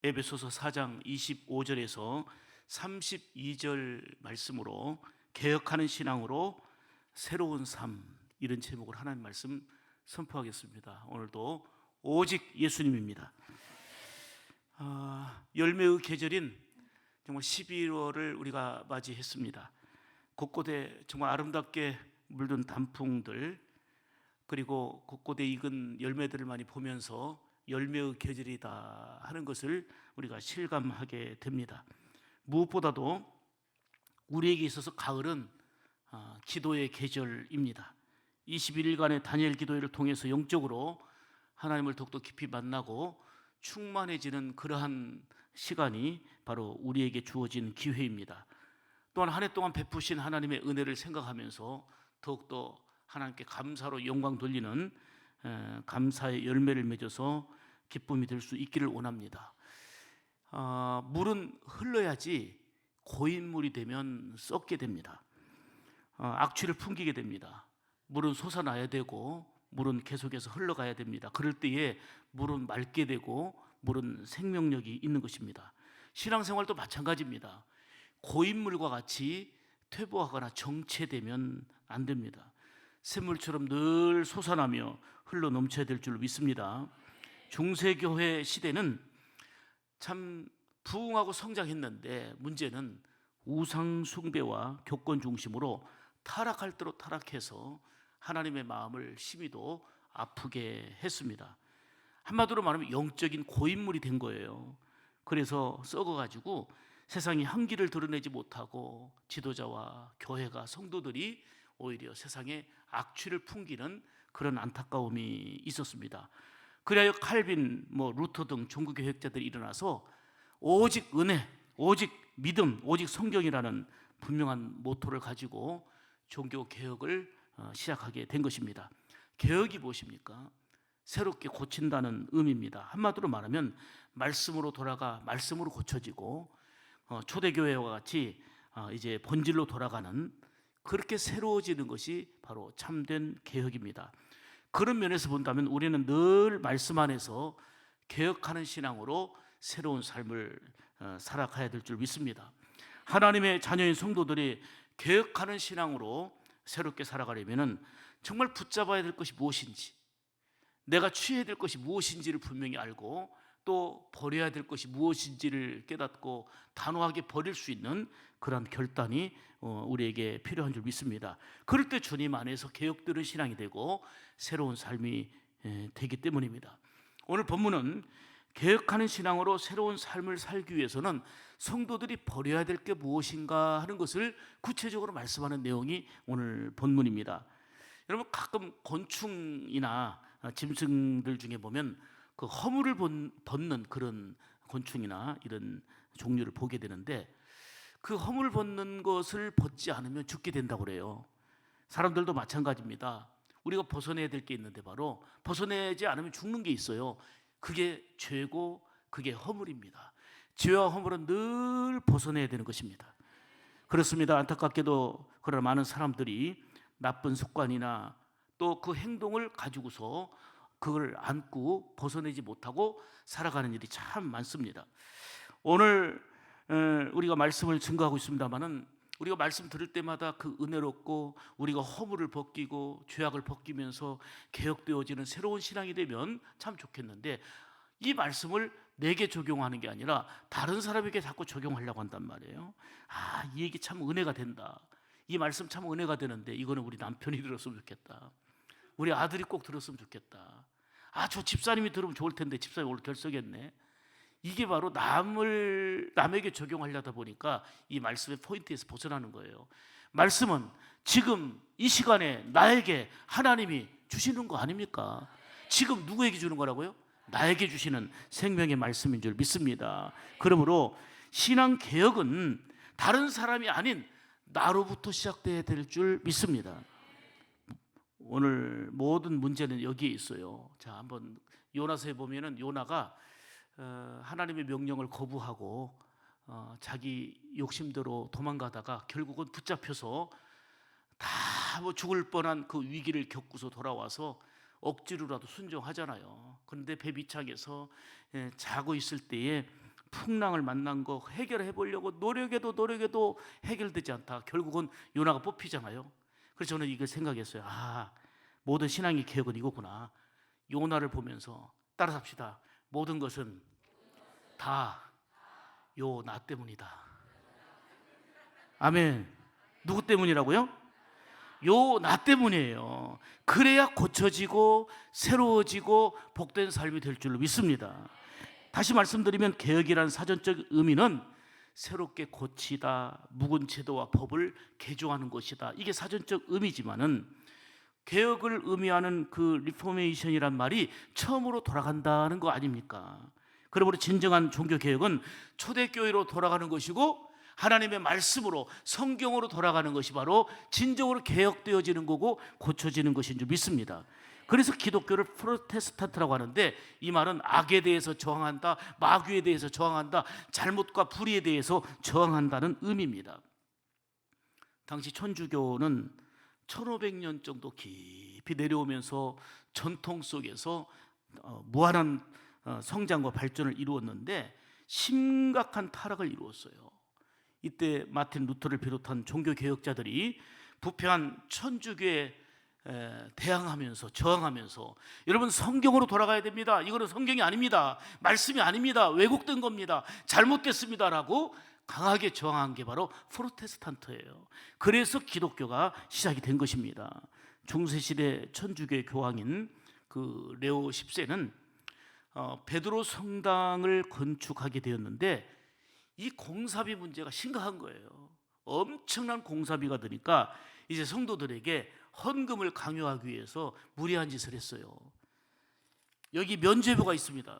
에베소서 4장 25절에서 32절 말씀으로 개혁하는 신앙으로 새로운 삶, 이런 제목으로 하나님 말씀 선포하겠습니다. 오늘도 오직 예수님입니다. 열매의 계절인 정말 11월을 우리가 맞이했습니다. 곳곳에 정말 아름답게 물든 단풍들, 그리고 곳곳에 익은 열매들을 많이 보면서 열매의 계절이다 하는 것을 우리가 실감하게 됩니다. 무엇보다도 우리에게 있어서 가을은 기도의 계절입니다. 21일간의 다니엘 기도회를 통해서 영적으로 하나님을 더욱더 깊이 만나고 충만해지는 그러한 시간이 바로 우리에게 주어진 기회입니다. 또한 한 해 동안 베푸신 하나님의 은혜를 생각하면서 더욱더 하나님께 감사로 영광 돌리는 감사의 열매를 맺어서 기쁨이 될 수 있기를 원합니다. 물은 흘러야지 고인물이 되면 썩게 됩니다. 악취를 풍기게 됩니다. 물은 솟아나야 되고 물은 계속해서 흘러가야 됩니다. 그럴 때에 물은 맑게 되고 물은 생명력이 있는 것입니다. 신앙생활도 마찬가지입니다. 고인물과 같이 퇴보하거나 정체되면 안 됩니다. 샘물처럼 늘 솟아나며 흘러 넘쳐야 될 줄 믿습니다. 중세교회 시대는 참 부흥하고 성장했는데 문제는 우상 숭배와 교권 중심으로 타락할 대로 타락해서 하나님의 마음을 심히도 아프게 했습니다. 한마디로 말하면 영적인 고인물이 된 거예요. 그래서 썩어가지고 세상이 향기를 드러내지 못하고 지도자와 교회가, 성도들이 오히려 세상에 악취를 풍기는 그런 안타까움이 있었습니다. 그래야 칼빈, 루터 등 종교개혁자들이 일어나서 오직 은혜, 오직 믿음, 오직 성경이라는 분명한 모토를 가지고 종교개혁을 시작하게 된 것입니다. 개혁이 무엇입니까? 새롭게 고친다는 의미입니다. 한마디로 말하면 말씀으로 돌아가 말씀으로 고쳐지고 초대교회와 같이 이제 본질로 돌아가는, 그렇게 새로워지는 것이 바로 참된 개혁입니다. 그런 면에서 본다면 우리는 늘 말씀 안에서 개혁하는 신앙으로 새로운 삶을 살아가야 될 줄 믿습니다. 하나님의 자녀인 성도들이 개혁하는 신앙으로 새롭게 살아가려면 정말 붙잡아야 될 것이 무엇인지, 내가 취해야 될 것이 무엇인지를 분명히 알고 또 버려야 될 것이 무엇인지를 깨닫고 단호하게 버릴 수 있는 그런 결단이 우리에게 필요한 줄 믿습니다. 그럴 때 주님 안에서 개혁되는 신앙이 되고 새로운 삶이 되기 때문입니다. 오늘 본문은 개혁하는 신앙으로 새로운 삶을 살기 위해서는 성도들이 버려야 될 게 무엇인가 하는 것을 구체적으로 말씀하는 내용이 오늘 본문입니다. 여러분, 가끔 곤충이나 짐승들 중에 보면 그 허물을 벗는 그런 곤충이나 이런 종류를 보게 되는데, 그 허물 벗는 것을 벗지 않으면 죽게 된다고 그래요. 사람들도 마찬가지입니다. 우리가 벗어내야 될 게 있는데 바로 벗어내지 않으면 죽는 게 있어요. 그게 죄고 그게 허물입니다. 죄와 허물은 늘 벗어내야 되는 것입니다. 그렇습니다. 안타깝게도 그러나 많은 사람들이 나쁜 습관이나 또 그 행동을 가지고서 그걸 안고 벗어내지 못하고 살아가는 일이 참 많습니다. 오늘 우리가 말씀을 증거하고 있습니다만은 우리가 말씀 들을 때마다 그 은혜롭고 우리가 허물을 벗기고 죄악을 벗기면서 개혁되어지는 새로운 신앙이 되면 참 좋겠는데, 이 말씀을 내게 적용하는 게 아니라 다른 사람에게 자꾸 적용하려고 한단 말이에요. 이 얘기 참 은혜가 된다, 이 말씀 참 은혜가 되는데 이거는 우리 남편이 들었으면 좋겠다, 우리 아들이 꼭 들었으면 좋겠다, 저 집사님이 들으면 좋을 텐데 집사님 오늘 결석했네. 이게 바로 남에게 적용하려다 보니까 이 말씀의 포인트에서 벗어나는 거예요. 말씀은 지금 이 시간에 나에게 하나님이 주시는 거 아닙니까? 지금 누구에게 주는 거라고요? 나에게 주시는 생명의 말씀인 줄 믿습니다. 그러므로 신앙 개혁은 다른 사람이 아닌 나로부터 시작돼야 될 줄 믿습니다. 오늘 모든 문제는 여기에 있어요. 자, 한번 요나서에 보면은 요나가 하나님의 명령을 거부하고 자기 욕심대로 도망가다가 결국은 붙잡혀서 다 죽을 뻔한 그 위기를 겪고서 돌아와서 억지로라도 순종하잖아요. 그런데 배 밑창에서 자고 있을 때에 풍랑을 만난 거 해결해 보려고 노력해도 해결되지 않다. 결국은 요나가 뽑히잖아요. 그래서 저는 이걸 생각했어요. 모든 신앙의 개혁은 이거구나. 요나를 보면서 따라 삽시다. 모든 것은 다 요나 때문이다. 아멘. 누구 때문이라고요? 요나 때문이에요. 그래야 고쳐지고 새로워지고 복된 삶이 될 줄로 믿습니다. 다시 말씀드리면 개혁이라는 사전적 의미는 새롭게 고치다, 묵은 제도와 법을 개종하는 것이다. 이게 사전적 의미지만은 개혁을 의미하는 그 리포메이션이란 말이 처음으로 돌아간다는 거 아닙니까? 그러므로 진정한 종교개혁은 초대교회로 돌아가는 것이고 하나님의 말씀으로 성경으로 돌아가는 것이 바로 진정으로 개혁되어지는 거고 고쳐지는 것인 줄 믿습니다. 그래서 기독교를 프로테스탄트라고 하는데 이 말은 악에 대해서 저항한다, 마귀에 대해서 저항한다, 잘못과 불의에 대해서 저항한다는 의미입니다. 당시 천주교는 1500년 정도 깊이 내려오면서 전통 속에서 무한한 성장과 발전을 이루었는데 심각한 타락을 이루었어요. 이때 마틴 루터를 비롯한 종교개혁자들이 부패한 천주교에 대항하면서 저항하면서 여러분 성경으로 돌아가야 됩니다. 이거는 성경이 아닙니다. 말씀이 아닙니다. 왜곡된 겁니다. 잘못됐습니다라고 강하게 저항한 게 바로 프로테스탄트예요. 그래서 기독교가 시작이 된 것입니다. 중세시대 천주교의 교황인 그 레오 10세는 베드로 성당을 건축하게 되었는데 이 공사비 문제가 심각한 거예요. 엄청난 공사비가 드니까 이제 성도들에게 헌금을 강요하기 위해서 무리한 짓을 했어요. 여기 면죄부가 있습니다.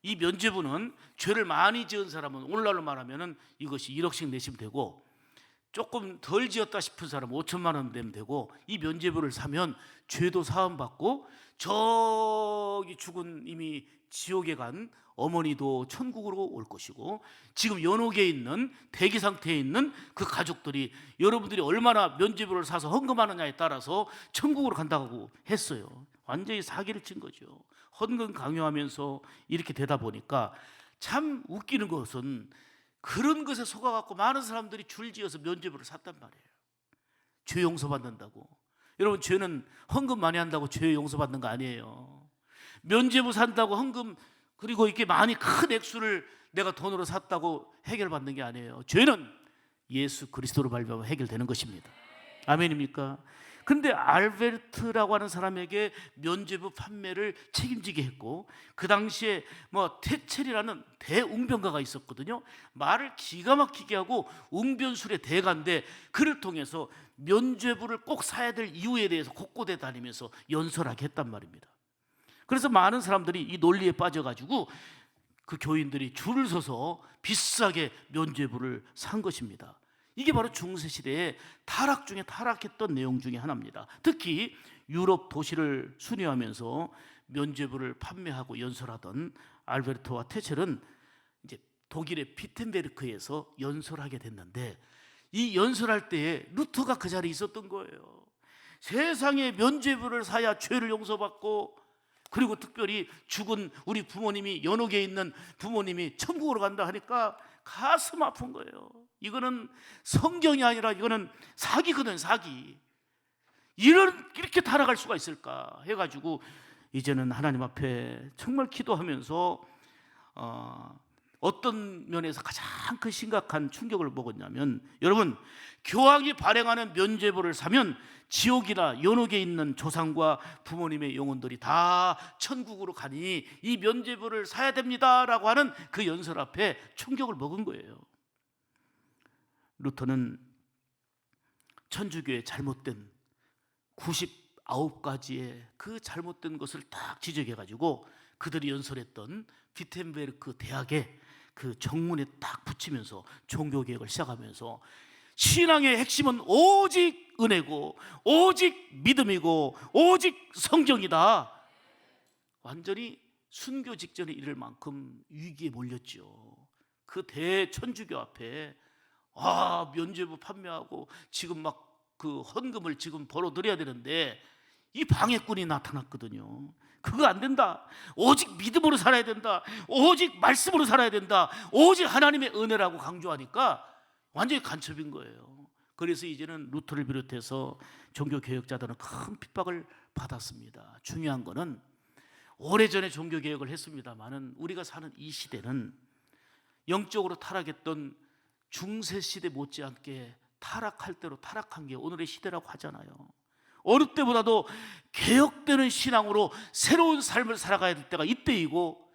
이 면죄부는 죄를 많이 지은 사람은 오늘날로 말하면 이것이 1억씩 내시면 되고 조금 덜 지었다 싶은 사람은 5천만 원 내면 되고 이 면죄부를 사면 죄도 사함받고 저기 죽은 이미 지옥에 간 어머니도 천국으로 올 것이고 지금 연옥에 있는 대기 상태에 있는 그 가족들이 여러분들이 얼마나 면죄부를 사서 헌금하느냐에 따라서 천국으로 간다고 했어요. 완전히 사기를 친 거죠. 헌금 강요하면서 이렇게 되다 보니까 참 웃기는 것은 그런 것에 속아갖고 많은 사람들이 줄지어서 면죄부를 샀단 말이에요. 죄 용서받는다고. 여러분 죄는 헌금 많이 한다고 죄 용서받는 거 아니에요. 면죄부 산다고 헌금 그리고 이렇게 많이 큰 액수를 내가 돈으로 샀다고 해결받는 게 아니에요. 죄는 예수 그리스도로 발견하면 해결되는 것입니다. 아멘입니까? 근데 알베르트라고 하는 사람에게 면죄부 판매를 책임지게 했고 그 당시에 테첼이라는 대웅변가가 있었거든요. 말을 기가 막히게 하고 웅변술의 대가인데 그를 통해서 면죄부를 꼭 사야 될 이유에 대해서 곳곳에 다니면서 연설하게 했단 말입니다. 그래서 많은 사람들이 이 논리에 빠져가지고 그 교인들이 줄을 서서 비싸게 면죄부를 산 것입니다. 이게 바로 중세시대의 타락 중에 타락했던 내용 중에 하나입니다. 특히 유럽 도시를 순회하면서 면죄부를 판매하고 연설하던 알베르토와 테첼은 이제 독일의 비텐베르크에서 연설하게 됐는데 이 연설할 때에 루터가 그 자리에 있었던 거예요. 세상에 면죄부를 사야 죄를 용서받고 그리고 특별히 죽은 우리 부모님이 연옥에 있는 부모님이 천국으로 간다 하니까 가슴 아픈 거예요. 이거는 성경이 아니라 이거는 사기거든, 사기. 이렇게 타락할 수가 있을까 해가지고 이제는 하나님 앞에 정말 기도하면서 어떤 면에서 가장 큰 심각한 충격을 먹었냐면 여러분 교황이 발행하는 면죄부를 사면 지옥이나 연옥에 있는 조상과 부모님의 영혼들이 다 천국으로 가니 이 면죄부를 사야 됩니다라고 하는 그 연설 앞에 충격을 먹은 거예요. 루터는 천주교의 잘못된 99가지의 그 잘못된 것을 딱 지적해가지고 그들이 연설했던 비텐베르크 대학에 그 정문에 딱 붙이면서 종교개혁을 시작하면서 신앙의 핵심은 오직 은혜고 오직 믿음이고 오직 성경이다. 완전히 순교 직전에 이를 만큼 위기에 몰렸죠. 그 대천주교 앞에 면죄부 판매하고 지금 막 그 헌금을 지금 벌어들여야 되는데 이 방해꾼이 나타났거든요. 그거 안 된다. 오직 믿음으로 살아야 된다. 오직 말씀으로 살아야 된다. 오직 하나님의 은혜라고 강조하니까 완전히 간첩인 거예요. 그래서 이제는 루터를 비롯해서 종교개혁자들은 큰 핍박을 받았습니다. 중요한 거는 오래전에 종교개혁을 했습니다마는 우리가 사는 이 시대는 영적으로 타락했던 중세시대 못지않게 타락할 대로 타락한 게 오늘의 시대라고 하잖아요. 어느 때보다도 개혁되는 신앙으로 새로운 삶을 살아가야 될 때가 이때이고,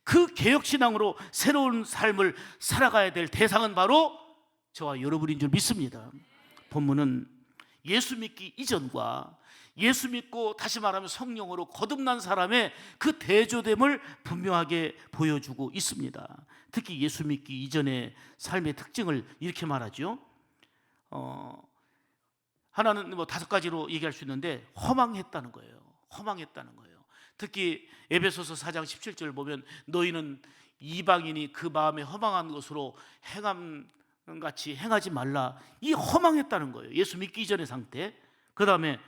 그 개혁신앙으로 새로운 삶을 살아가야 될 대상은 바로 저와 여러분인 줄 믿습니다. 본문은 예수 믿기 이전과 예수 믿고 다시 말하면 성령으로 거듭난 사람의 그 대조됨을 분명하게 보여주고 있습니다. 특히 예수 믿기 이전의 삶의 특징을 이렇게 말하죠. 하나는 뭐 5가지로 얘기할 수 있는데 허망했다는 거예요. 허망했다는 거예요. 특히 에베소서 4장 17절 보면 너희는 이방인이 그 마음에 허망한 것으로 행함같이 행하지 말라. 이 허망했다는 거예요. 예수 믿기 이전의 상태. 그 다음에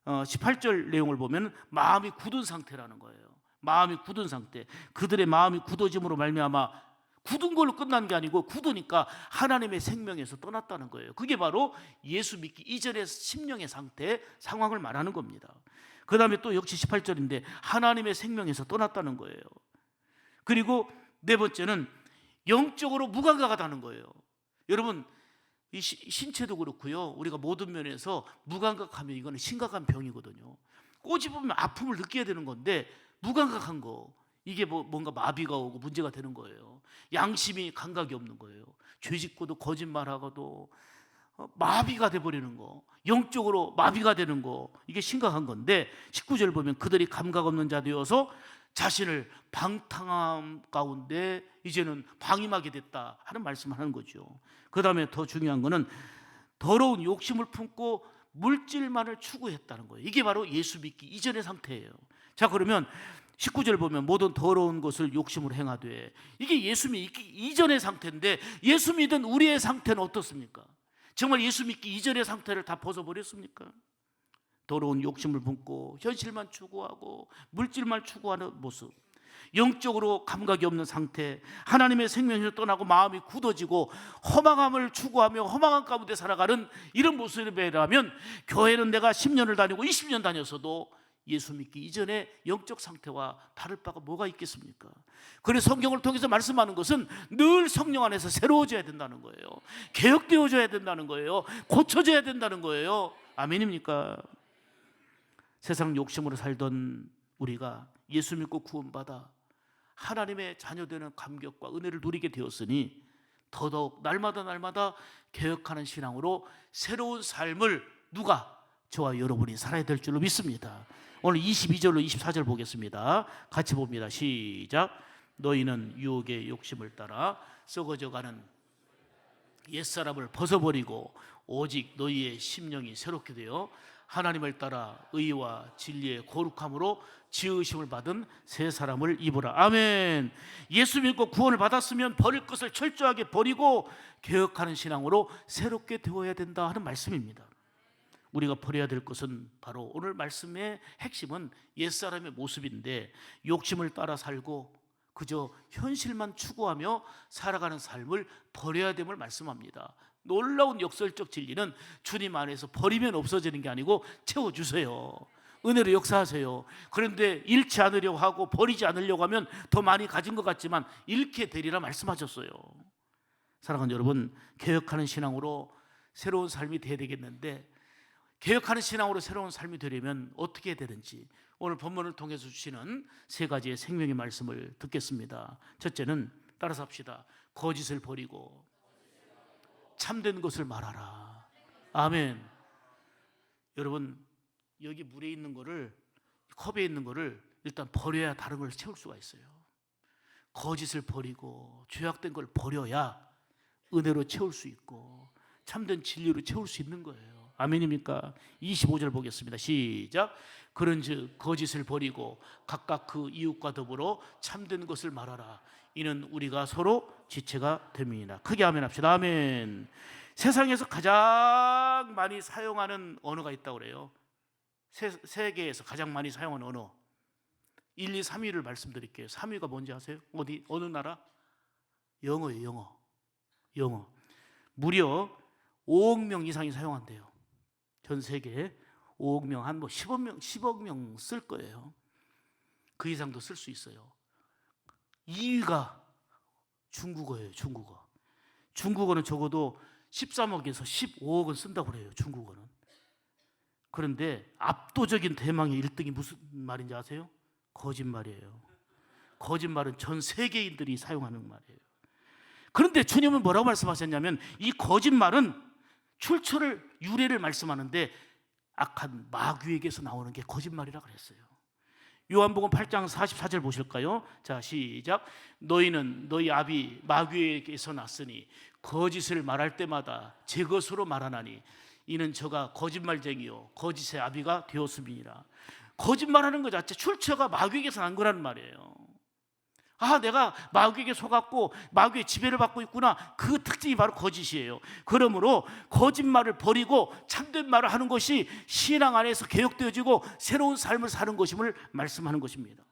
18절 내용을 보면 마음이 굳은 상태라는 거예요. 마음이 굳은 상태. 그들의 마음이 굳어짐으로 말미암아, 굳은 걸로 끝난 게 아니고 굳으니까 하나님의 생명에서 떠났다는 거예요. 그게 바로 예수 믿기 이전의 심령의 상태, 상황을 말하는 겁니다. 그 다음에 또 역시 18절인데 하나님의 생명에서 떠났다는 거예요. 그리고 네 번째는 영적으로 무감각하다는 거예요. 여러분, 이 신체도 그렇고요, 우리가 모든 면에서 무감각하면 이거는 심각한 병이거든요. 꼬집으면 아픔을 느껴야 되는 건데 무감각한 거, 이게 뭔가 마비가 오고 문제가 되는 거예요. 양심이 감각이 없는 거예요. 죄 짓고도 거짓말하고도 마비가 돼버리는 거, 영적으로 마비가 되는 거, 이게 심각한 건데 19절 보면 그들이 감각 없는 자 되어서 자신을 방탕함 가운데 이제는 방임하게 됐다 하는 말씀을 하는 거죠. 그 다음에 더 중요한 거는 더러운 욕심을 품고 물질만을 추구했다는 거예요. 이게 바로 예수 믿기 이전의 상태예요. 자, 그러면 19절 보면 모든 더러운 것을 욕심으로 행하되, 이게 예수 믿기 이전의 상태인데 예수 믿은 우리의 상태는 어떻습니까? 정말 예수 믿기 이전의 상태를 다 벗어버렸습니까? 더러운 욕심을 품고 현실만 추구하고 물질만 추구하는 모습, 영적으로 감각이 없는 상태, 하나님의 생명에서 떠나고 마음이 굳어지고 허망함을 추구하며 허망한 가운데 살아가는 이런 모습이라면 교회는 내가 10년을 다니고 20년 다녔어도 예수 믿기 이전의 영적 상태와 다를 바가 뭐가 있겠습니까? 그래서 성경을 통해서 말씀하는 것은 늘 성령 안에서 새로워져야 된다는 거예요. 개혁되어져야 된다는 거예요. 고쳐져야 된다는 거예요. 아멘입니까? 세상 욕심으로 살던 우리가 예수 믿고 구원받아 하나님의 자녀되는 감격과 은혜를 누리게 되었으니 더더욱 날마다 개혁하는 신앙으로 새로운 삶을 누가? 저와 여러분이 살아야 될 줄로 믿습니다. 오늘 22절로 24절 보겠습니다. 같이 봅니다. 시작. 너희는 유혹의 욕심을 따라 썩어져가는 옛사람을 벗어버리고 오직 너희의 심령이 새롭게 되어 하나님을 따라 의와 진리의 거룩함으로 지으심을 받은 새 사람을 입으라. 아멘. 예수 믿고 구원을 받았으면 버릴 것을 철저하게 버리고 개혁하는 신앙으로 새롭게 되어야 된다 하는 말씀입니다. 우리가 버려야 될 것은 바로 오늘 말씀의 핵심은 옛사람의 모습인데, 욕심을 따라 살고 그저 현실만 추구하며 살아가는 삶을 버려야 됨을 말씀합니다. 놀라운 역설적 진리는 주님 안에서 버리면 없어지는 게 아니고 채워주세요. 은혜로 역사하세요. 그런데 잃지 않으려고 하고 버리지 않으려고 하면 더 많이 가진 것 같지만 잃게 되리라 말씀하셨어요. 사랑하는 여러분, 개혁하는 신앙으로 새로운 삶이 되어야 되겠는데, 개혁하는 신앙으로 새로운 삶이 되려면 어떻게 해야 되는지 오늘 본문을 통해서 주시는 3가지의 생명의 말씀을 듣겠습니다. 첫째는 따라서 합시다. 거짓을 버리고 참된 것을 말하라. 아멘. 여러분, 여기 물에 있는 거를, 컵에 있는 거를 일단 버려야 다른 걸 채울 수가 있어요. 거짓을 버리고 죄악된 걸 버려야 은혜로 채울 수 있고 참된 진리로 채울 수 있는 거예요. 아멘입니까? 25절 보겠습니다. 시작. 그런즉 거짓을 버리고 각각 그 이웃과 더불어 참된 것을 말하라. 이는 우리가 서로 지체가 됨이니라. 크게 아멘 합시다. 아멘. 세상에서 가장 많이 사용하는 언어가 있다고 그래요. 세계에서 가장 많이 사용하는 언어, 1, 2, 3위를 말씀드릴게요. 3위가 뭔지 아세요? 어느 나라? 영어예요. 영어. 무려 5억 명 이상이 사용한대요. 전 세계에 5억 명, 한 10억 명 쓸 거예요. 그 이상도 쓸 수 있어요. 2위가 중국어예요. 중국어는 적어도 13억에서 15억은 쓴다고 그래요. 중국어는. 그런데 압도적인 대망의 1등이 무슨 말인지 아세요? 거짓말이에요. 거짓말은 전 세계인들이 사용하는 말이에요. 그런데 주님은 뭐라고 말씀하셨냐면 이 거짓말은 출처를 유래를 말씀하는데 악한 마귀에게서 나오는 게 거짓말이라 그랬어요. 요한복음 8장 44절 보실까요? 자, 시작. 너희는 너희 아비 마귀에게서 났으니 거짓을 말할 때마다 제 것으로 말하나니 이는 저가 거짓말쟁이요 거짓의 아비가 되었음이니라. 거짓말하는 것 자체 출처가 마귀에게서 난 거란 말이에요. 아, 내가 마귀에게 속았고 마귀의 지배를 받고 있구나. 그 특징이 바로 거짓이에요. 그러므로 거짓말을 버리고 참된 말을 하는 것이 신앙 안에서 개혁되어지고 새로운 삶을 사는 것임을 말씀하는 것입니다.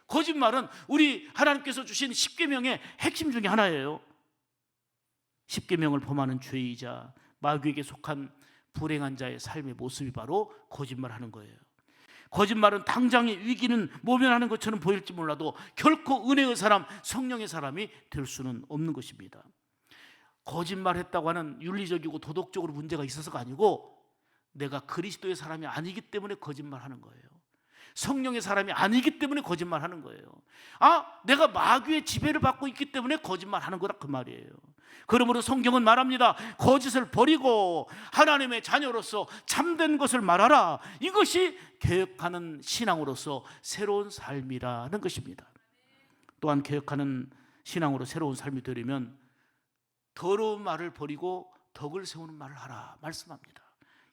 거짓말은 우리 하나님께서 주신 십계명의 핵심 중에 하나예요. 십계명을 범하는 죄이자 마귀에게 속한 불행한 자의 삶의 모습이 바로 거짓말하는 거예요. 거짓말은 당장의 위기는 모면하는 것처럼 보일지 몰라도 결코 은혜의 사람, 성령의 사람이 될 수는 없는 것입니다. 거짓말했다고 하는 윤리적이고 도덕적으로 문제가 있어서가 아니고 내가 그리스도의 사람이 아니기 때문에 거짓말하는 거예요. 성령의 사람이 아니기 때문에 거짓말하는 거예요. 아, 내가 마귀의 지배를 받고 있기 때문에 거짓말하는 거다 그 말이에요. 그러므로 성경은 말합니다. 거짓을 버리고 하나님의 자녀로서 참된 것을 말하라. 이것이 개혁하는 신앙으로서 새로운 삶이라는 것입니다. 또한 개혁하는 신앙으로 새로운 삶이 되려면 더러운 말을 버리고 덕을 세우는 말을 하라 말씀합니다.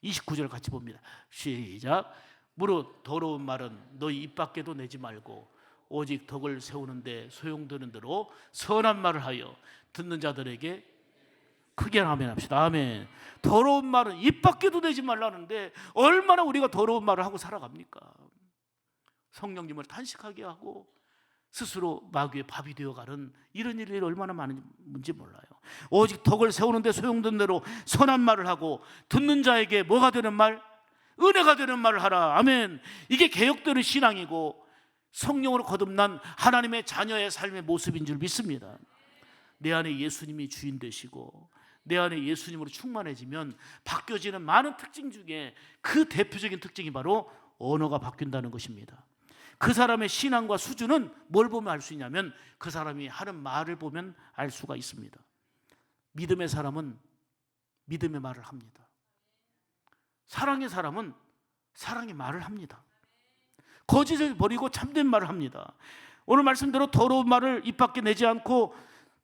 29절 같이 봅니다. 시작. 무릇 더러운 말은 너희 입 밖에도 내지 말고 오직 덕을 세우는데 소용되는 대로 선한 말을 하여 듣는 자들에게 크게 아멘 합시다. 아멘. 더러운 말은 입 밖에도 내지 말라는데 얼마나 우리가 더러운 말을 하고 살아갑니까? 성령님을 탄식하게 하고 스스로 마귀의 밥이 되어가는 이런 일이 얼마나 많은지 몰라요. 오직 덕을 세우는데 소용되는 대로 선한 말을 하고 듣는 자에게 뭐가 되는 말? 은혜가 되는 말을 하라. 아멘. 이게 개혁되는 신앙이고 성령으로 거듭난 하나님의 자녀의 삶의 모습인 줄 믿습니다. 내 안에 예수님이 주인 되시고 내 안에 예수님으로 충만해지면 바뀌어지는 많은 특징 중에 그 대표적인 특징이 바로 언어가 바뀐다는 것입니다. 그 사람의 신앙과 수준은 뭘 보면 알 수 있냐면 그 사람이 하는 말을 보면 알 수가 있습니다. 믿음의 사람은 믿음의 말을 합니다. 사랑의 사람은 사랑의 말을 합니다. 거짓을 버리고 참된 말을 합니다. 오늘 말씀대로 더러운 말을 입 밖에 내지 않고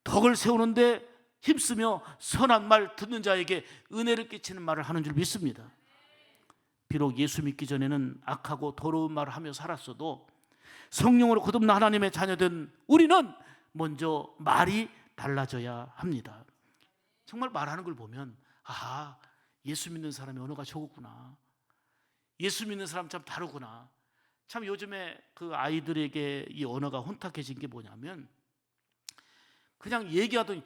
덕을 세우는데 힘쓰며 선한 말 듣는 자에게 은혜를 끼치는 말을 하는 줄 믿습니다. 비록 예수 믿기 전에는 악하고 더러운 말을 하며 살았어도 성령으로 거듭난 하나님의 자녀된 우리는 먼저 말이 달라져야 합니다. 정말 말하는 걸 보면 아하, 예수 믿는 사람의 언어가 저거구나. 예수 믿는 사람 참 다르구나. 참 요즘에 그 아이들에게 이 언어가 혼탁해진 게 뭐냐면 그냥 얘기하더니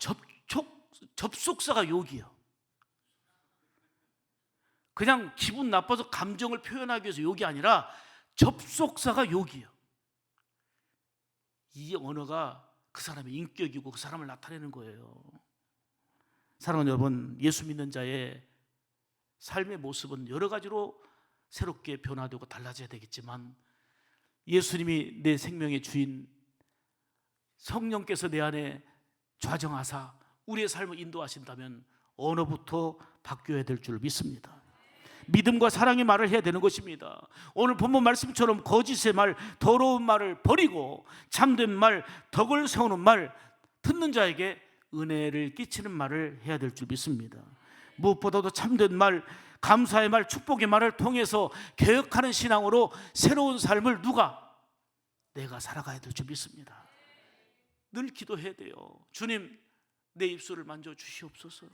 접속사가 욕이에요. 그냥 기분 나빠서 감정을 표현하기 위해서 욕이 아니라 접속사가 욕이에요. 이 언어가 그 사람의 인격이고 그 사람을 나타내는 거예요. 사랑하는 여러분, 예수 믿는 자의 삶의 모습은 여러 가지로 새롭게 변화되고 달라져야 되겠지만 예수님이 내 생명의 주인, 성령께서 내 안에 좌정하사 우리의 삶을 인도하신다면 언어부터 바뀌어야 될 줄 믿습니다. 믿음과 사랑의 말을 해야 되는 것입니다. 오늘 본문 말씀처럼 거짓의 말, 더러운 말을 버리고 참된 말, 덕을 세우는 말, 듣는 자에게 은혜를 끼치는 말을 해야 될 줄 믿습니다. 무엇보다도 참된 말, 감사의 말, 축복의 말을 통해서 개혁하는 신앙으로 새로운 삶을 내가 살아가야 될 줄 믿습니다. 늘 기도해야 돼요. 주님, 내 입술을 만져 주시옵소서.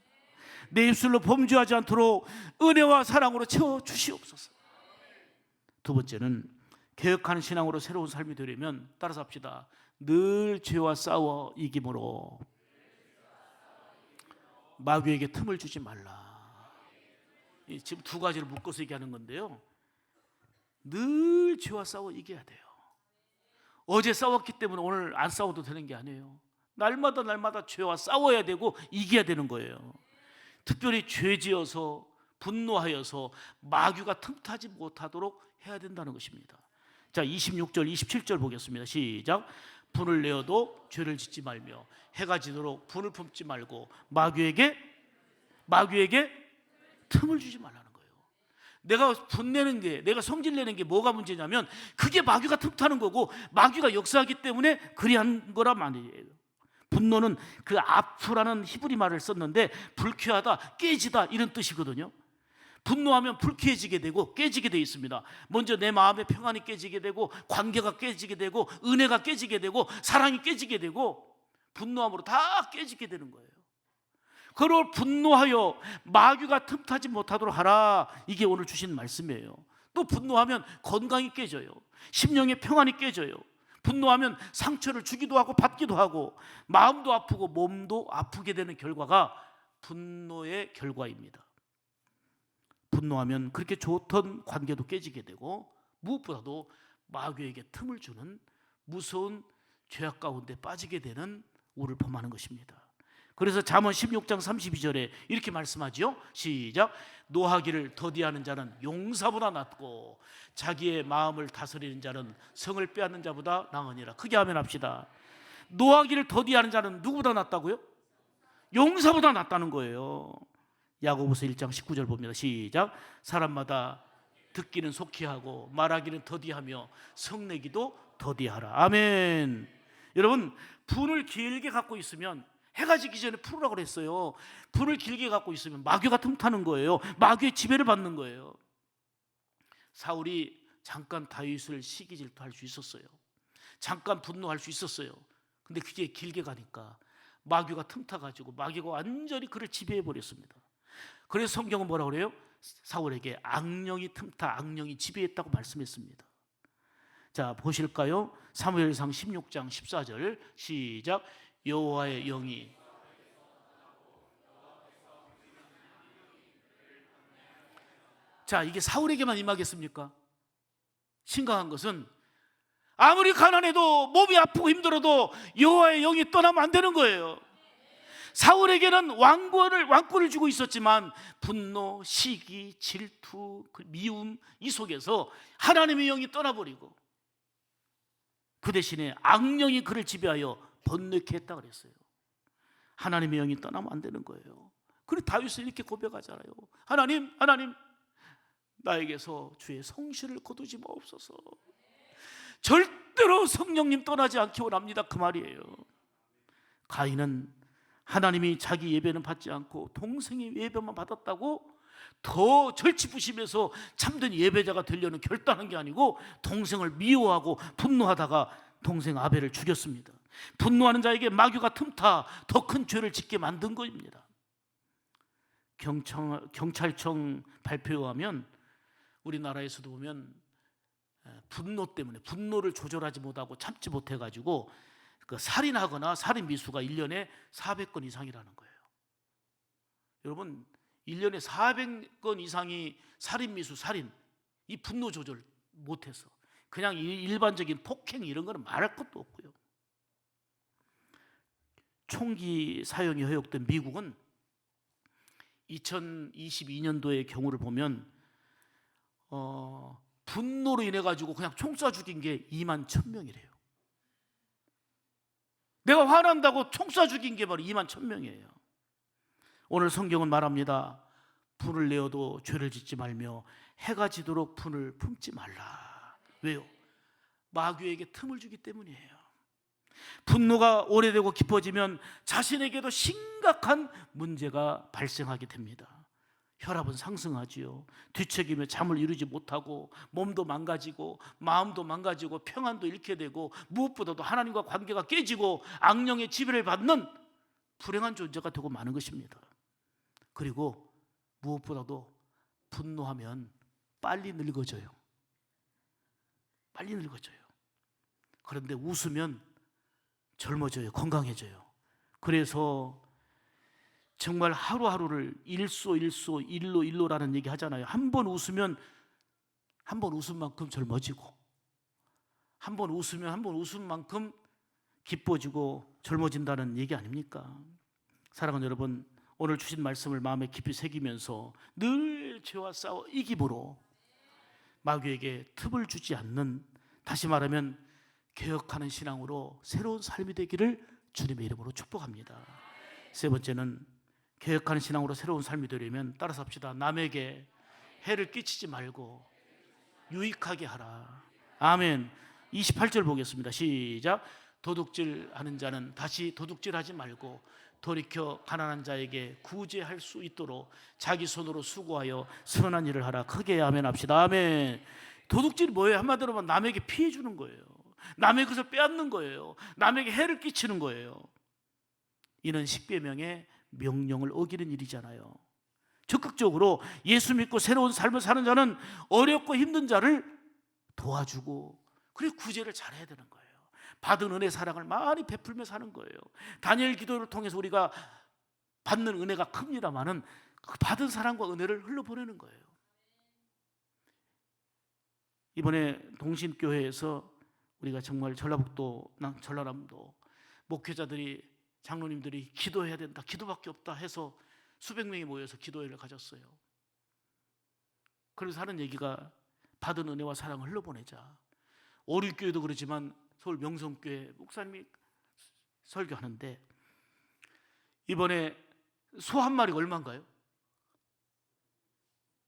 내 입술로 범죄하지 않도록 은혜와 사랑으로 채워 주시옵소서. 두 번째는 개혁하는 신앙으로 새로운 삶이 되려면 따라서 합시다. 늘 죄와 싸워 이김으로 마귀에게 틈을 주지 말라. 지금 두 가지를 묶어서 얘기하는 건데요. 늘 죄와 싸워 이겨야 돼요. 어제 싸웠기 때문에 오늘 안 싸워도 되는 게 아니에요. 날마다 죄와 싸워야 되고 이겨야 되는 거예요. 특별히 죄지어서 분노하여서 마귀가 틈타지 못하도록 해야 된다는 것입니다. 자, 26절 27절 보겠습니다. 시작. 분을 내어도 죄를 짓지 말며 해가 지도록 분을 품지 말고 마귀에게 틈을 주지 말라는 거예요. 내가 분내는 게, 내가 성질내는 게 뭐가 문제냐면 그게 마귀가 틈타는 거고 마귀가 역사하기 때문에 그리한 거란 말이에요. 분노는 그 아프라는 히브리 말을 썼는데 불쾌하다, 깨지다 이런 뜻이거든요. 분노하면 불쾌해지게 되고 깨지게 되어 있습니다. 먼저 내 마음의 평안이 깨지게 되고 관계가 깨지게 되고 은혜가 깨지게 되고 사랑이 깨지게 되고 분노함으로 다 깨지게 되는 거예요. 그걸 분노하여 마귀가 틈타지 못하도록 하라. 이게 오늘 주신 말씀이에요. 또 분노하면 건강이 깨져요. 심령의 평안이 깨져요. 분노하면 상처를 주기도 하고 받기도 하고 마음도 아프고 몸도 아프게 되는 결과가 분노의 결과입니다. 분노하면 그렇게 좋던 관계도 깨지게 되고 무엇보다도 마귀에게 틈을 주는 무서운 죄악 가운데 빠지게 되는 우리를 범하는 것입니다. 그래서 잠언 16장 32절에 이렇게 말씀하죠. 시작. 노하기를 더디하는 자는 용사보다 낫고 자기의 마음을 다스리는 자는 성을 빼앗는 자보다 나으니라. 크게 하면 합시다. 노하기를 더디하는 자는 누구보다 낫다고요? 용사보다 낫다는 거예요. 야고보서 1장 19절 봅니다. 시작. 사람마다 듣기는 속히 하고 말하기는 더디하며 성내기도 더디하라. 아멘. 여러분, 분을 길게 갖고 있으면 해가 지기 전에 풀으라고 그랬어요. 분을 길게 갖고 있으면 마귀가 틈타는 거예요. 마귀의 지배를 받는 거예요. 사울이 잠깐 다윗을 시기 질투할 수 있었어요. 잠깐 분노할 수 있었어요. 근데 그게 길게 가니까 마귀가 틈타가지고 마귀가 완전히 그를 지배해 버렸습니다. 그래서 성경은 뭐라고 그래요? 사울에게 악령이 틈타 악령이 지배했다고 말씀했습니다. 자, 보실까요? 사무엘상 16장 14절 시작. 여호와의 영이 자, 이게 사울에게만 임하겠습니까? 심각한 것은 아무리 가난해도 몸이 아프고 힘들어도 여호와의 영이 떠나면 안 되는 거예요. 사울에게는 왕권을 주고 있었지만 분노, 시기, 질투, 미움 이 속에서 하나님의 영이 떠나버리고 그 대신에 악령이 그를 지배하여 번뇌케 했다 그랬어요. 하나님의 영이 떠나면 안 되는 거예요. 그리고 다윗은 이렇게 고백하잖아요. 하나님 나에게서 주의 성실을 거두지 마옵소서. 절대로 성령님 떠나지 않기 원합니다. 그 말이에요. 가인은 하나님이 자기 예배는 받지 않고 동생의 예배만 받았다고 더 절치부심해서 참된 예배자가 되려는 결단한 게 아니고 동생을 미워하고 분노하다가 동생 아벨을 죽였습니다. 분노하는 자에게 마귀가 틈타 더 큰 죄를 짓게 만든 것입니다. 경찰청 발표에 의하면 우리나라에서도 보면 분노 때문에 분노를 조절하지 못하고 참지 못해가지고 그 살인하거나 살인 미수가 1년에 400건 이상이라는 거예요. 여러분 1년에 400건 이상이 살인 미수 살인 이 분노 조절 못해서 그냥 일반적인 폭행 이런 거는 말할 것도 없고요. 총기 사용이 허용된 미국은 2022년도의 경우를 보면 분노로 인해 가지고 그냥 총 쏴 죽인 게 2만 1,000명이래요. 내가 화난다고 총 쏴 죽인 게 바로 2만 1,000명이에요. 오늘 성경은 말합니다. 분을 내어도 죄를 짓지 말며 해가 지도록 분을 품지 말라. 왜요? 마귀에게 틈을 주기 때문이에요. 분노가 오래되고 깊어지면 자신에게도 심각한 문제가 발생하게 됩니다. 혈압은 상승하지요. 뒤척이며 잠을 이루지 못하고 몸도 망가지고 마음도 망가지고 평안도 잃게 되고 무엇보다도 하나님과 관계가 깨지고 악령의 지배를 받는 불행한 존재가 되고 마는 것입니다. 그리고 무엇보다도 분노하면 빨리 늙어져요. 빨리 늙어져요. 그런데 웃으면 젊어져요. 건강해져요. 그래서 정말 하루하루를 일로라는 얘기 하잖아요. 한 번 웃으면 한 번 웃은 만큼 젊어지고, 한 번 웃으면 한 번 웃은 만큼 기뻐지고 젊어진다는 얘기 아닙니까? 사랑하는 여러분, 오늘 주신 말씀을 마음에 깊이 새기면서 늘 죄와 싸워 이김으로 마귀에게 틈을 주지 않는, 다시 말하면 개혁하는 신앙으로 새로운 삶이 되기를 주님의 이름으로 축복합니다. 세 번째는, 개혁하는 신앙으로 새로운 삶이 되려면 따라서 합시다. 남에게 해를 끼치지 말고 유익하게 하라. 아멘. 28절 보겠습니다. 시작. 도둑질하는 자는 다시 도둑질하지 말고 돌이켜 가난한 자에게 구제할 수 있도록 자기 손으로 수고하여 선한 일을 하라. 크게 아멘 합시다. 아멘. 도둑질이 뭐예요? 한마디로 말하면 남에게 피해 주는 거예요. 남의 것을 빼앗는 거예요. 남에게 해를 끼치는 거예요. 이는 십계명의 명령을 어기는 일이잖아요. 적극적으로 예수 믿고 새로운 삶을 사는 자는 어렵고 힘든 자를 도와주고, 그리고 구제를 잘해야 되는 거예요. 받은 은혜 사랑을 많이 베풀며 사는 거예요. 다니엘 기도를 통해서 우리가 받는 은혜가 큽니다만은 그 받은 사랑과 은혜를 흘려보내는 거예요. 이번에 동신교회에서 우리가 정말 전라북도, 전라남도 목회자들이, 장로님들이 기도해야 된다, 기도밖에 없다 해서 수백 명이 모여서 기도회를 가졌어요. 그래서 하는 얘기가 받은 은혜와 사랑을 흘려보내자. 오륙교회도 그렇지만 서울 명성교회 목사님이 설교하는데, 이번에 소 한 마리가 얼마인가요?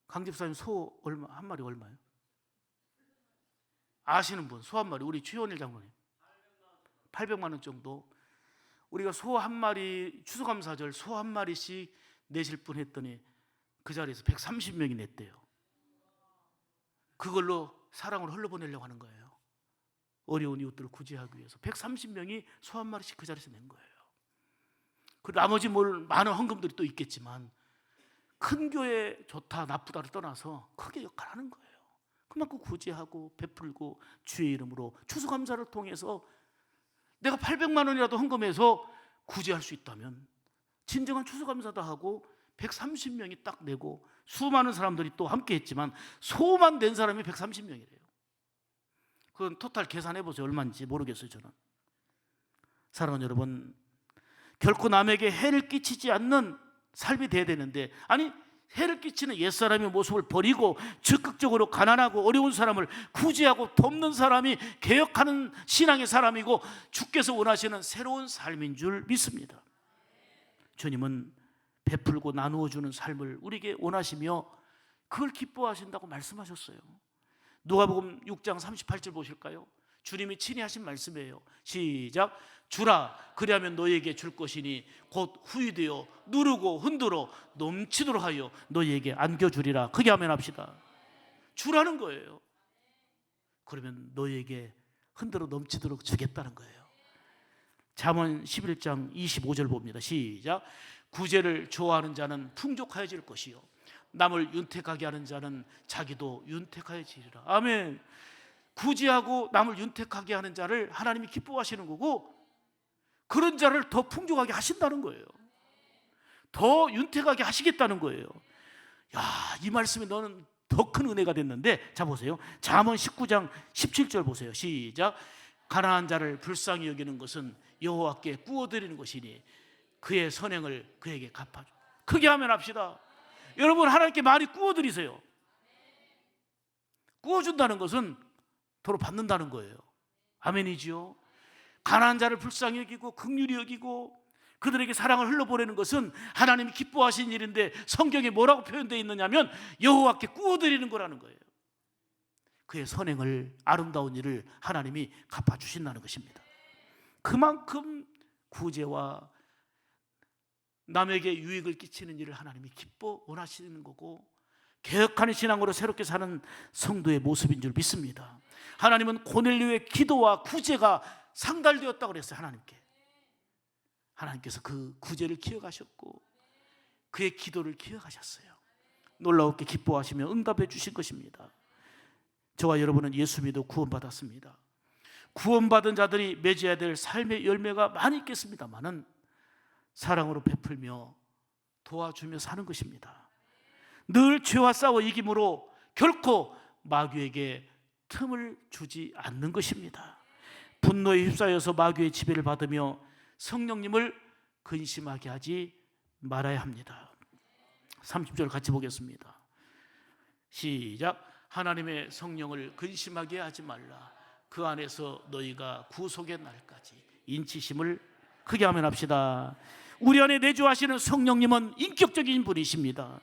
강 집사님, 소 한 마리 얼마예요? 아시는 분, 소 한 마리, 우리 최원일 장로님 800만 원 정도. 우리가 소 한 마리, 추수감사절 소 한 마리씩 내실 분 했더니 그 자리에서 130명이 냈대요. 그걸로 사랑을 흘려보내려고 하는 거예요. 어려운 이웃들을 구제하기 위해서 130명이 소 한 마리씩 그 자리에서 낸 거예요. 그 나머지 많은 헌금들이 또 있겠지만, 큰 교회 좋다 나쁘다를 떠나서 크게 역할하는 거예요. 그만큼 구제하고 베풀고 주의 이름으로 추수감사를 통해서 내가 800만 원이라도 헌금해서 구제할 수 있다면 진정한 추수감사도 하고 130명이 딱 내고 수많은 사람들이 또 함께 했지만 소만 낸 사람이 130명이래요. 그건 토탈 계산해 보세요. 얼마인지 모르겠어요, 저는. 사랑하는 여러분, 결코 남에게 해를 끼치지 않는 삶이 돼야 되는데, 아니 해를 끼치는 옛사람의 모습을 버리고 적극적으로 가난하고 어려운 사람을 구제하고 돕는 사람이 개혁하는 신앙의 사람이고 주께서 원하시는 새로운 삶인 줄 믿습니다. 주님은 베풀고 나누어 주는 삶을 우리에게 원하시며 그걸 기뻐하신다고 말씀하셨어요. 누가복음 6장 38절 보실까요? 주님이 친히 하신 말씀이에요. 시작. 주라, 그리하면 너희에게 줄 것이니 곧 후히되어 누르고 흔들어 넘치도록 하여 너희에게 안겨주리라. 크게 하면 합시다. 주라는 거예요. 그러면 너희에게 흔들어 넘치도록 주겠다는 거예요. 잠언 11장 25절 봅니다. 시작. 구제를 좋아하는 자는 풍족하여질 것이요 남을 윤택하게 하는 자는 자기도 윤택하여지리라. 아멘. 구제하고 남을 윤택하게 하는 자를 하나님이 기뻐하시는 거고, 그런 자를 더 풍족하게 하신다는 거예요. 더 윤택하게 하시겠다는 거예요. 야, 이 말씀이 너는 더 큰 은혜가 됐는데, 자 보세요. 잠언 19장 17절 보세요. 시작. 가난한 자를 불쌍히 여기는 것은 여호와께 구워드리는 것이니 그의 선행을 그에게 갚아줘. 크게 하면 합시다. 여러분, 하나님께 많이 구워드리세요. 구워준다는 것은 도로 받는다는 거예요. 아멘이지요. 가난한 자를 불쌍히 여기고 긍휼히 여기고 그들에게 사랑을 흘려보내는 것은 하나님이 기뻐하신 일인데, 성경에 뭐라고 표현되어 있느냐면 여호와께 구워드리는 거라는 거예요. 그의 선행을, 아름다운 일을 하나님이 갚아주신다는 것입니다. 그만큼 구제와 남에게 유익을 끼치는 일을 하나님이 기뻐 원하시는 거고, 개혁하는 신앙으로 새롭게 사는 성도의 모습인 줄 믿습니다. 하나님은 고넬료의 기도와 구제가 상달되었다고 그랬어요. 하나님께서 그 구제를 기억하셨고 그의 기도를 기억하셨어요. 놀라웠게 기뻐하시며 응답해 주신 것입니다. 저와 여러분은 예수 믿어 구원받았습니다. 구원받은 자들이 맺어야 될 삶의 열매가 많이 있겠습니다마는 사랑으로 베풀며 도와주며 사는 것입니다. 늘 죄와 싸워 이김으로 결코 마귀에게 틈을 주지 않는 것입니다. 분노에 휩싸여서 마귀의 지배를 받으며 성령님을 근심하게 하지 말아야 합니다. 30절 같이 보겠습니다. 시작. 하나님의 성령을 근심하게 하지 말라. 그 안에서 너희가 구속의 날까지 인치심을 크게 하면 합시다. 우리 안에 내주하시는 성령님은 인격적인 분이십니다.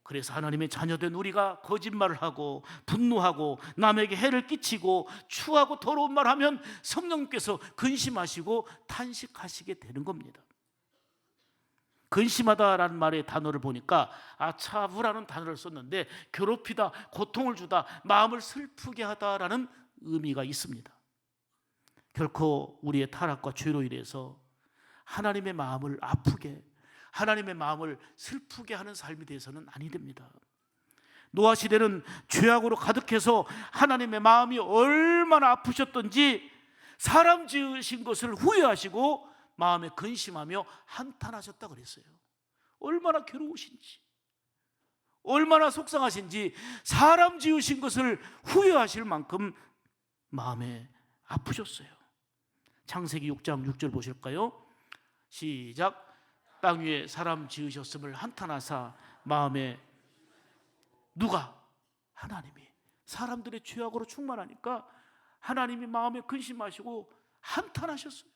그래서 하나님의 자녀된 우리가 거짓말을 하고 분노하고 남에게 해를 끼치고 추하고 더러운 말 하면 성령님께서 근심하시고 탄식하시게 되는 겁니다. 근심하다라는 말의 단어를 보니까 아차부라는 단어를 썼는데 괴롭히다, 고통을 주다, 마음을 슬프게 하다라는 의미가 있습니다. 결코 우리의 타락과 죄로 인해서 하나님의 마음을 아프게, 하나님의 마음을 슬프게 하는 삶이 되어서는 아니 됩니다. 노아 시대는 죄악으로 가득해서 하나님의 마음이 얼마나 아프셨던지 사람 지으신 것을 후회하시고 마음에 근심하며 한탄하셨다 그랬어요. 얼마나 괴로우신지, 얼마나 속상하신지 사람 지으신 것을 후회하실 만큼 마음에 아프셨어요. 창세기 6장 6절 보실까요? 시작. 땅 위에 사람 지으셨음을 한탄하사 마음에 누가? 하나님이. 사람들의 죄악으로 충만하니까 하나님이 마음에 근심하시고 한탄하셨어요.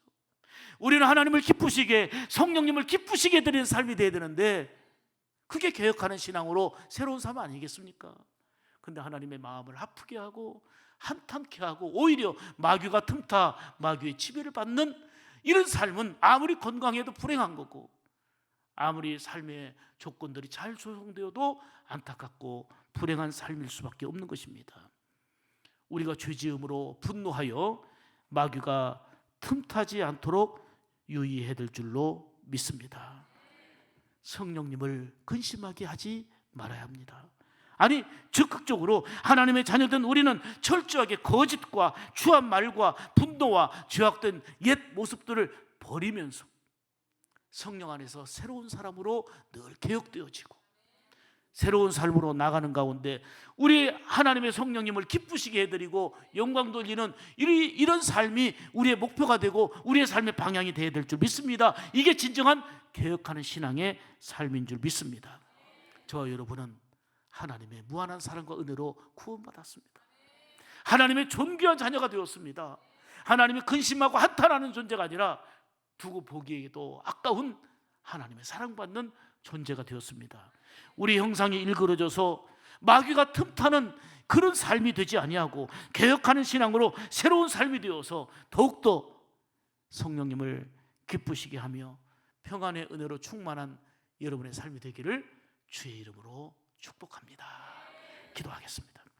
우리는 하나님을 기쁘시게, 성령님을 기쁘시게 드리는 삶이 되어야 되는데 그게 개혁하는 신앙으로 새로운 삶 아니겠습니까? 근데 하나님의 마음을 아프게 하고 한탄케 하고 오히려 마귀가 틈타 마귀의 지배를 받는 이런 삶은 아무리 건강해도 불행한 거고 아무리 삶의 조건들이 잘 조성되어도 안타깝고 불행한 삶일 수밖에 없는 것입니다. 우리가 죄지음으로 분노하여 마귀가 틈타지 않도록 유의해야 될 줄로 믿습니다. 성령님을 근심하게 하지 말아야 합니다. 아니, 적극적으로 하나님의 자녀된 우리는 철저하게 거짓과 추한 말과 분노와 죄악된 옛 모습들을 버리면서 성령 안에서 새로운 사람으로 늘 개혁되어지고 새로운 삶으로 나가는 가운데 우리 하나님의 성령님을 기쁘시게 해드리고 영광 돌리는 이런 삶이 우리의 목표가 되고 우리의 삶의 방향이 되어야 될 줄 믿습니다. 이게 진정한 개혁하는 신앙의 삶인 줄 믿습니다. 저와 여러분은 하나님의 무한한 사랑과 은혜로 구원받았습니다. 하나님의 존귀한 자녀가 되었습니다. 하나님의 근심하고 한탄하는 존재가 아니라 두고 보기에도 아까운 하나님의 사랑받는 존재가 되었습니다. 우리 형상이 일그러져서 마귀가 틈타는 그런 삶이 되지 아니하고 개혁하는 신앙으로 새로운 삶이 되어서 더욱더 성령님을 기쁘시게 하며 평안의 은혜로 충만한 여러분의 삶이 되기를 주의 이름으로 축복합니다. 기도하겠습니다.